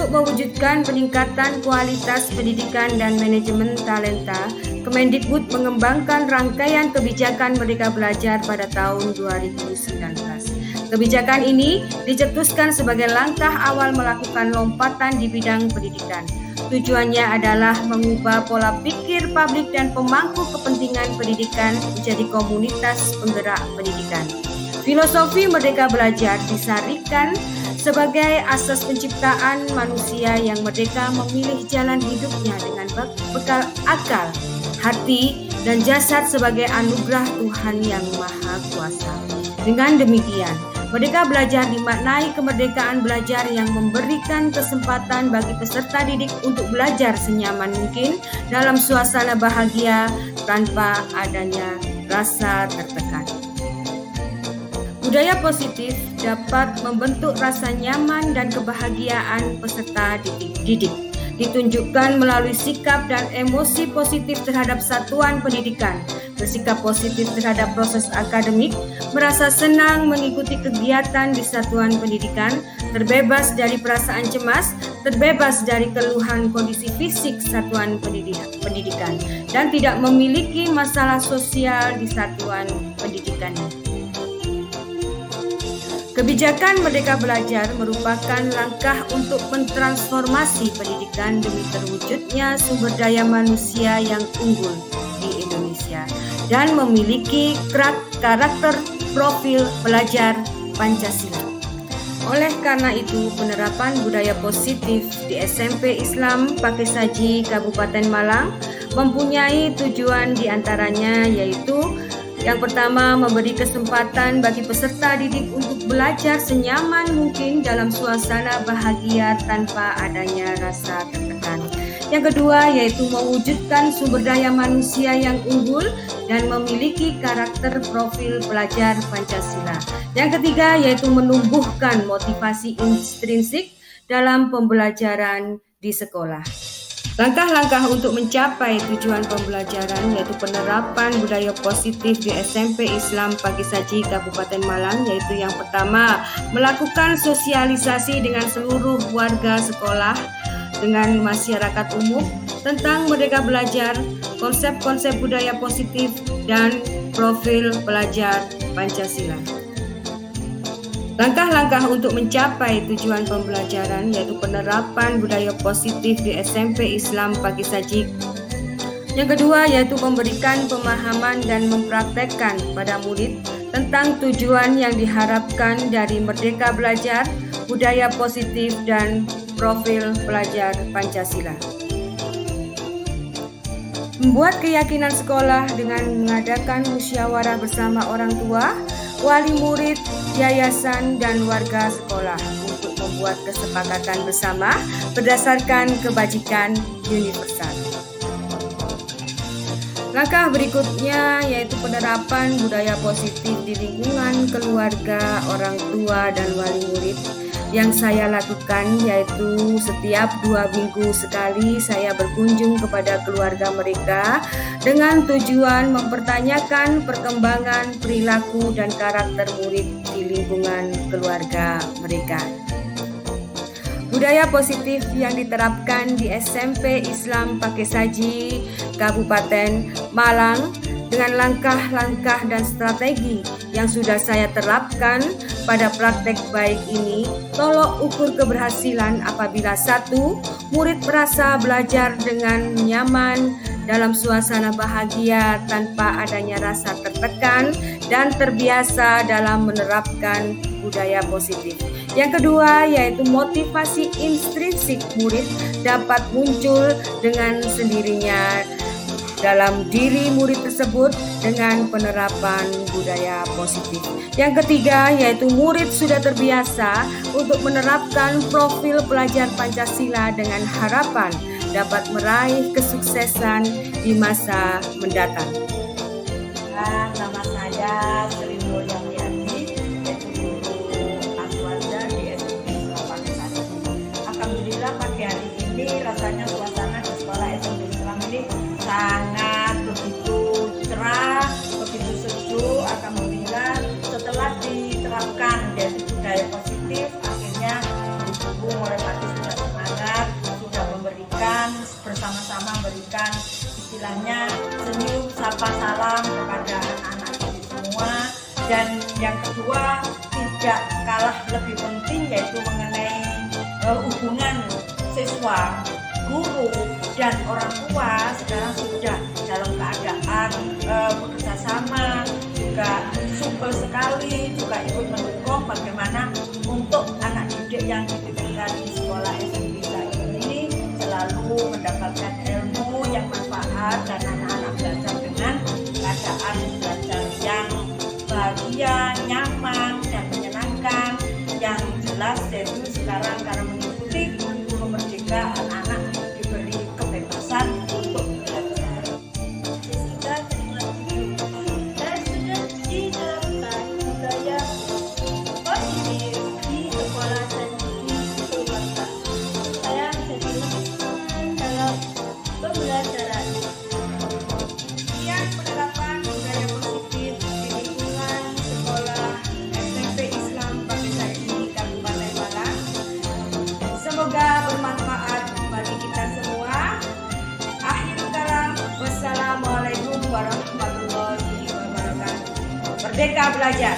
Untuk mewujudkan peningkatan kualitas pendidikan dan manajemen talenta, Kemendikbud mengembangkan rangkaian kebijakan Merdeka Belajar pada tahun 2019. Kebijakan ini dicetuskan sebagai langkah awal melakukan lompatan di bidang pendidikan. Tujuannya adalah mengubah pola pikir publik dan pemangku kepentingan pendidikan menjadi komunitas penggerak pendidikan. Filosofi Merdeka Belajar disarikan sebagai asas penciptaan manusia yang merdeka memilih jalan hidupnya dengan bekal akal, hati, dan jasad sebagai anugerah Tuhan yang Maha Kuasa. Dengan demikian, Merdeka Belajar dimaknai kemerdekaan belajar yang memberikan kesempatan bagi peserta didik untuk belajar senyaman mungkin dalam suasana bahagia tanpa adanya rasa tertekan. Budaya positif dapat membentuk rasa nyaman dan kebahagiaan peserta didik. Ditunjukkan melalui sikap dan emosi positif terhadap satuan pendidikan, bersikap positif terhadap proses akademik, merasa senang mengikuti kegiatan di satuan pendidikan, terbebas dari perasaan cemas, terbebas dari keluhan kondisi fisik satuan pendidikan, dan tidak memiliki masalah sosial di satuan pendidikannya. Kebijakan Merdeka Belajar merupakan langkah untuk mentransformasi pendidikan demi terwujudnya sumber daya manusia yang unggul di Indonesia dan memiliki karakter profil pelajar Pancasila. Oleh karena itu, penerapan budaya positif di SMP Islam Pakai Saji Kabupaten Malang mempunyai tujuan diantaranya yaitu yang pertama, memberi kesempatan bagi peserta didik untuk belajar senyaman mungkin dalam suasana bahagia tanpa adanya rasa tertekan. Yang kedua, yaitu mewujudkan sumber daya manusia yang unggul dan memiliki karakter profil pelajar Pancasila. Yang ketiga, yaitu menumbuhkan motivasi intrinsik dalam pembelajaran di sekolah. Langkah-langkah untuk mencapai tujuan pembelajaran yaitu penerapan budaya positif di SMP Islam Pakai Saji Kabupaten Malang, yaitu yang pertama, melakukan sosialisasi dengan seluruh warga sekolah dengan masyarakat umum tentang Merdeka Belajar, konsep-konsep budaya positif, dan profil pelajar Pancasila. Langkah-langkah untuk mencapai tujuan pembelajaran yaitu penerapan budaya positif di SMP Islam Pakai Saji. Yang kedua yaitu memberikan pemahaman dan mempraktekkan pada murid tentang tujuan yang diharapkan dari Merdeka Belajar, budaya positif, dan profil pelajar Pancasila. Membuat keyakinan sekolah dengan mengadakan musyawarah bersama orang tua, wali murid, yayasan, dan warga sekolah untuk membuat kesepakatan bersama berdasarkan kebajikan universal. Langkah berikutnya yaitu penerapan budaya positif di lingkungan keluarga, orang tua, dan wali murid. Yang saya lakukan yaitu setiap 2 minggu sekali saya berkunjung kepada keluarga mereka dengan tujuan mempertanyakan perkembangan perilaku dan karakter murid di lingkungan keluarga mereka. Budaya positif yang diterapkan di SMP Islam Pakai Saji Kabupaten Malang dengan langkah-langkah dan strategi yang sudah saya terapkan pada praktek baik ini, tolok ukur keberhasilan apabila 1. Murid merasa belajar dengan nyaman dalam suasana bahagia tanpa adanya rasa tertekan dan terbiasa dalam menerapkan budaya positif. Yang kedua yaitu motivasi intrinsik murid dapat muncul dengan sendirinya dalam diri murid tersebut dengan penerapan budaya positif. Yang ketiga yaitu murid sudah terbiasa untuk menerapkan profil pelajar Pancasila dengan harapan dapat meraih kesuksesan di masa mendatang. Nama saya Sri Mulyani, yaitu guru Aswada di SMP Islam Pakai Saji. Alhamdulillah pagi hari ini rasanya suasana di sekolah SMP Islam ini sangat begitu cerah, begitu sejuk. Alhamdulillah setelah diterapkan yaitu budaya positif, akhirnya guru mulai pagi sudah semangat memberikan istilahnya senyum, sapa, salam kepada anak-anak didik semua. Dan yang kedua tidak kalah lebih penting yaitu mengenai hubungan siswa, guru, dan orang tua sekarang sudah dalam keadaan bekerja sama, juga supel sekali, juga ikut mendukung bagaimana untuk anak didik yang dititipkan di sekolah SMP ini selalu mendapatkan ilmu yang manfaat dan anak-anak belajar dengan keadaan belajar yang bahagia, nyaman, dan menyenangkan. Yang jelas yaitu sekarang karena mengikuti kurikulum merdeka, anak-anak diberi kebebasan untuk belajar. Jessica terima kasih. Saya sudah diterapkan budaya positif di sekolah dan di keluarga. Saya menjadi lebih semangat dalam pembelajaran. Kemudian penerapan budaya positif di lingkungan sekolah SMP Islam Pakai Saidi Kabupaten Malang. Semoga bermanfaat bagi kita semua. Akhir kalam, wassalamualaikum warahmatullahi wabarakatuh. Merdeka belajar.